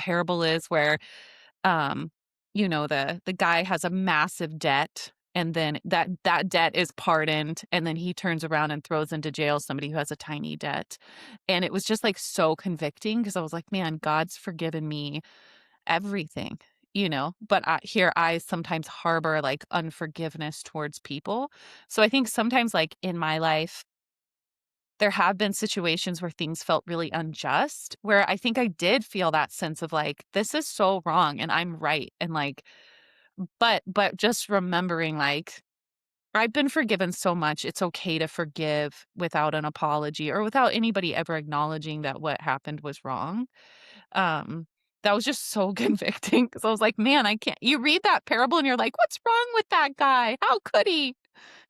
parable is where, um, the guy has a massive debt, and then that debt is pardoned, and then he turns around and throws into jail somebody who has a tiny debt. And it was just like so convicting because I was like, man, God's forgiven me everything, but here I sometimes harbor like unforgiveness towards people. So I think sometimes like in my life, there have been situations where things felt really unjust, where I think I did feel that sense of like, this is so wrong and I'm right. And like, but just remembering like, I've been forgiven so much. It's okay to forgive without an apology or without anybody ever acknowledging that what happened was wrong. Um, that was just so convicting because I was like, man, I can't. You read that parable and you're like, what's wrong with that guy? How could he?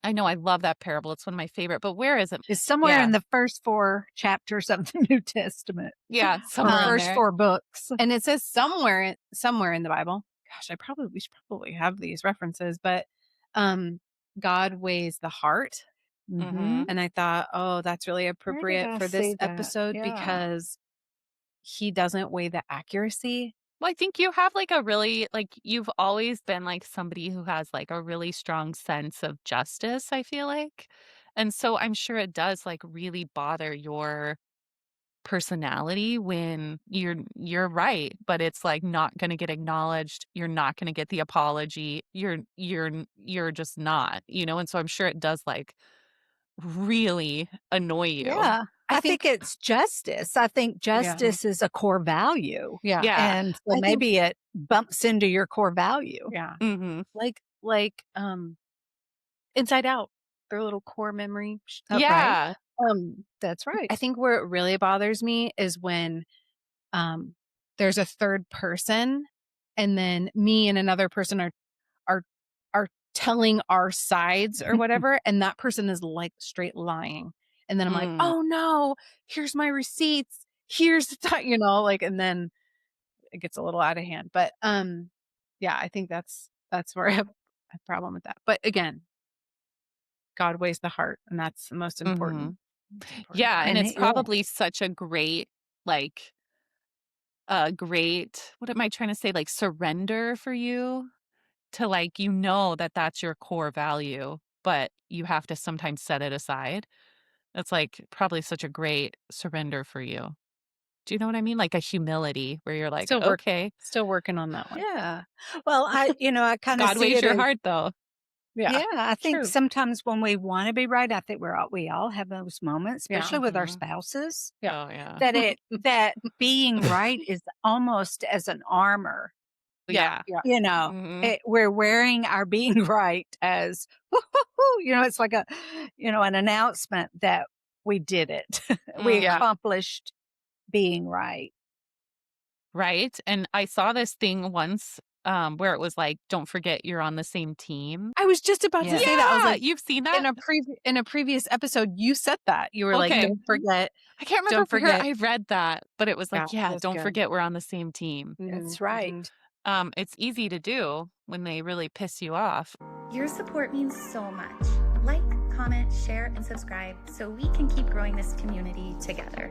I know I love that parable. It's one of my favorite, but where is it? It's somewhere Yeah. in the first 4 chapters of the New Testament. Yeah, The somewhere in first there. 4 books. And it says somewhere in the Bible. Gosh, we should probably have these references, but God weighs the heart. Mhm. And I thought, oh, that's really Where appropriate did I for this see that? episode Yeah. because he doesn't weigh the accuracy. Well, I think you have you've always been like somebody who has like a really strong sense of justice, I feel like. And so I'm sure it does like really bother your personality when you're right, but it's like not going to get acknowledged. You're not going to get the apology. You're just not, and so I'm sure it does like really annoy you. Yeah. I think it's justice. I think justice is a core value. Yeah. Yeah. And so I think- maybe it bumps into your core value. Yeah. Mhm. Like Inside Out, their little core memory. Yeah. That's right. I think where it really bothers me is when there's a third person and then me and another person are telling our sides or whatever, and that person is like straight lying. And then I'm like, oh no, here's my receipts. Here's the time, and then it gets a little out of hand. But yeah, I think that's where I have a problem with that. But again, God weighs the heart, and that's the most important. Yeah, and And it's it- probably such a great, like, what am I trying to say? Like, surrender for you to, like, that that's your core value, but you have to sometimes set it aside. It's, like, probably such a great surrender for you. Do you know what I mean? Like a humility where you're like, okay, Still working on that one. Yeah. Well, I kind of God see weighs it your as, heart, though. yeah, I think true. sometimes when we want to be right, I think we all have those moments, Yeah. especially with our Mhm. spouses, Yeah. Oh, yeah. that being right is almost as an armor. Yeah. Yeah. We're wearing our being right as, it's like an announcement that we did it. We Yeah. accomplished being right. Right, and I saw this thing once, where it was like, "Don't forget you're on the same team." I was just about to say that. I was like, you've seen that? in a previous episode, you said that. You were like, Okay. don't forget. I can't remember Don't where forget. I read that, but it was like, Yeah, yeah, that's don't good. forget we're on the same team. That's right. It's easy to do when they really piss you off. Your support means so much. Like, comment, share, and subscribe so we can keep growing this community together.